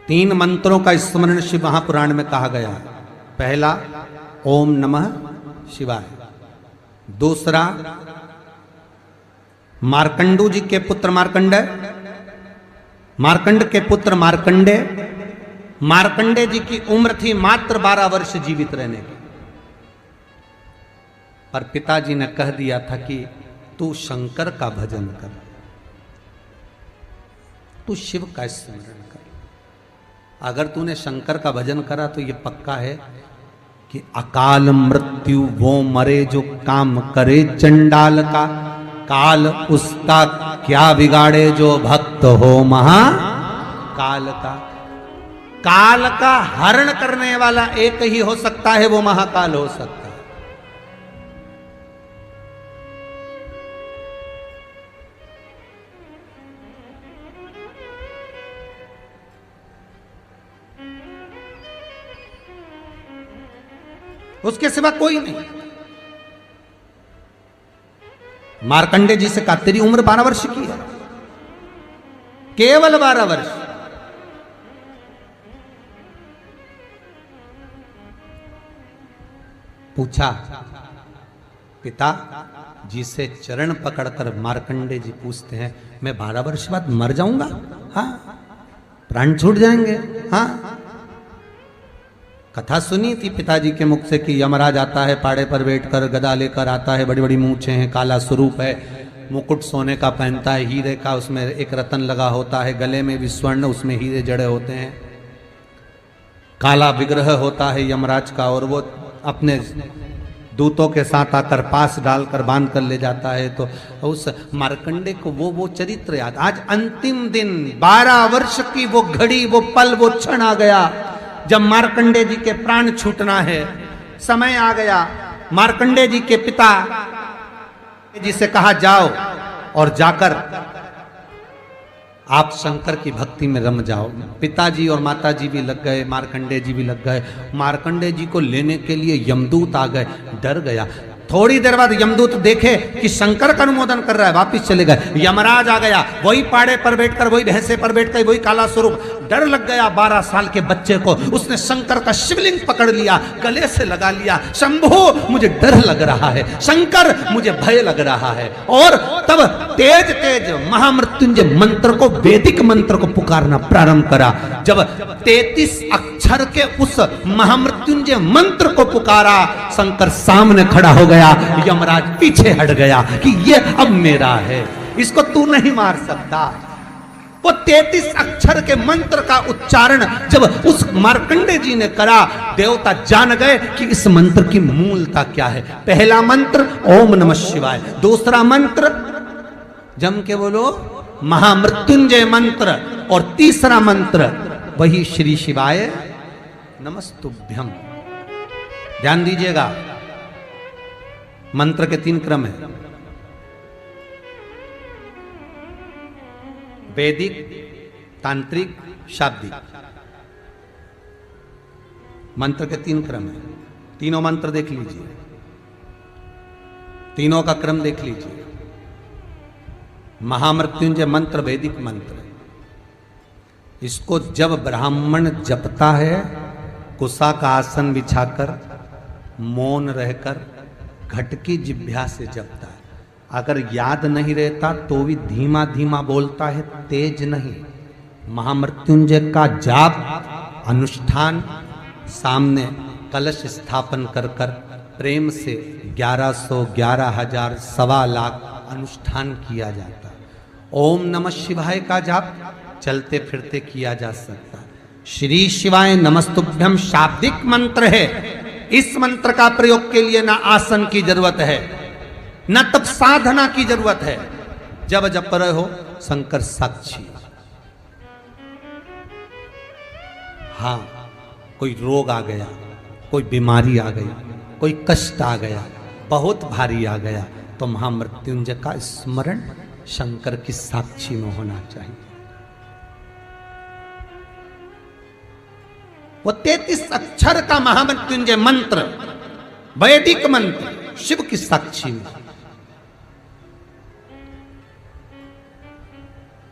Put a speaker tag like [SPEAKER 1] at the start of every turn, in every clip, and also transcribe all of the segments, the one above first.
[SPEAKER 1] तीन मंत्रों का स्मरण शिव महापुराण में कहा गया है। पहला ओम नमः शिवाय, दूसरा मार्कंडू जी के पुत्र मार्कंडेय, मार्कंड के पुत्र मार्कंडेय, मार्कंडेय जी की उम्र थी मात्र 12 वर्ष जीवित रहने की, पर पिताजी ने कह दिया था कि तू शंकर का भजन कर, तू शिव का स्मरण कर। अगर तूने शंकर का भजन करा तो यह पक्का है कि अकाल मृत्यु वो मरे जो काम करे चंडाल का, काल उसका क्या बिगाड़े जो भक्त हो महाकाल का। काल का हरण करने वाला एक ही हो सकता है, वो महाकाल हो सकता है। उसके सिवा कोई नहीं। मार्कंडेय जी से कहा तेरी उम्र 12 वर्ष की है, केवल 12 वर्ष। पूछा पिता जी से चरण पकड़कर मार्कंडेय जी पूछते हैं मैं 12 वर्ष बाद मर जाऊंगा? हाँ, प्राण छूट जाएंगे। हाँ, कथा सुनी थी पिताजी के मुख से कि यमराज आता है, पाड़े पर बैठकर गदा लेकर आता है, बड़ी बड़ी मूंछें हैं, काला स्वरूप है, मुकुट सोने का पहनता है, हीरे का, उसमें एक रतन लगा होता है, गले में भी स्वर्ण, उसमें हीरे जड़े होते हैं, काला विग्रह होता है यमराज का, और वो अपने दूतों के साथ आकर पास डालकर बांध कर ले जाता है। तो उस मार्कंडेय को वो चरित्र याद। आज अंतिम दिन 12 वर्ष की वो घड़ी, वो पल, वो क्षण आ गया जब मार्कंडेय जी के प्राण छूटना है। समय आ गया। मार्कंडेय जी के पिता जी से कहा जाओ और जाकर आप शंकर की भक्ति में रम जाओ। पिताजी और माताजी भी लग गए, मार्कंडेय जी भी लग गए। मार्कंडेय जी को लेने के लिए यमदूत आ गए। डर गया। थोड़ी देर बाद यमदूत देखे कि शंकर का अनुमोदन कर रहा है, वापिस चले गए। यमराज आ गया, वही पाड़े पर बैठकर, वही भैंसे पर बैठकर, वही काला स्वरूप। डर लग गया 12 साल के बच्चे को। उसने शंकर का शिवलिंग पकड़ लिया, गले से लगा लिया। शंभो मुझे डर लग रहा है, शंकर मुझे भय लग रहा है। और तब तेज तेज महामृत्युंजय मंत्र को, वैदिक मंत्र को पुकारना प्रारंभ करा। जब 33 अक्षर के उस महामृत्युंजय मंत्र को पुकारा, शंकर सामने खड़ा हो गया। यमराज पीछे हट गया कि ये अब मेरा है, इसको तू नहीं मार सकता। वो 33 अक्षर के मंत्र का उच्चारण जब उस मार्कंडेय जी ने करा, देवता जान गए कि इस मंत्र की मूलता क्या है। पहला मंत्र ओम नमः शिवाय, दूसरा मंत्र जम के बोलो महामृत्युंजय मंत्र, और तीसरा मंत्र वही श्री शिवाय नमस्तुभ्यम। ध्यान दीजिएगा, मंत्र के 3 क्रम है। वैदिक, तांत्रिक, शाब्दिक। मंत्र के 3 क्रम है। तीनों मंत्र देख लीजिए, तीनों का क्रम देख लीजिए। महामृत्युंजय मंत्र वैदिक मंत्र, इसको जब ब्राह्मण जपता है, कुसा का आसन बिछाकर, मौन रहकर, घट की जिह्वा से जपता है। अगर याद नहीं रहता तो भी धीमा धीमा बोलता है, तेज नहीं। महामृत्युंजय का जाप अनुष्ठान, सामने कलश स्थापन कर कर प्रेम से 1100, 11,000, 1.25 लाख अनुष्ठान किया जाता है। ओम नमः शिवाय का जाप चलते फिरते किया जा सकता है। श्री शिवाय नमस्तुभ्यम शाब्दिक मंत्र है। इस मंत्र का प्रयोग के लिए ना आसन की जरूरत है, न तब साधना की जरूरत है। जब जप रहे हो शंकर साक्षी। हाँ, कोई रोग आ गया, कोई बीमारी आ गई, कोई कष्ट आ गया, बहुत भारी आ गया, तो महामृत्युंजय का स्मरण शंकर की साक्षी में होना चाहिए। वो 33 अक्षर का महामृत्युंजय मंत्र, वैदिक मंत्र, शिव की साक्षी में।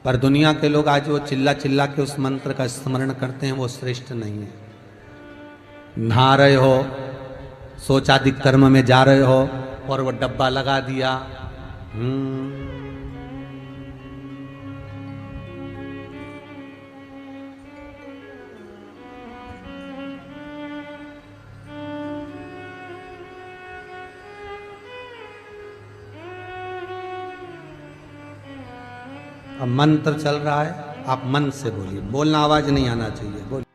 [SPEAKER 1] पर दुनिया के लोग आज वो चिल्ला चिल्ला के उस मंत्र का स्मरण करते हैं, वो श्रेष्ठ नहीं है। नहा रहे हो, सोचादिक कर्म में जा रहे हो और वो डब्बा लगा दिया, अब मंत्र चल रहा है, आप मन से बोलिए, बोलना आवाज नहीं आना चाहिए, बोलिए।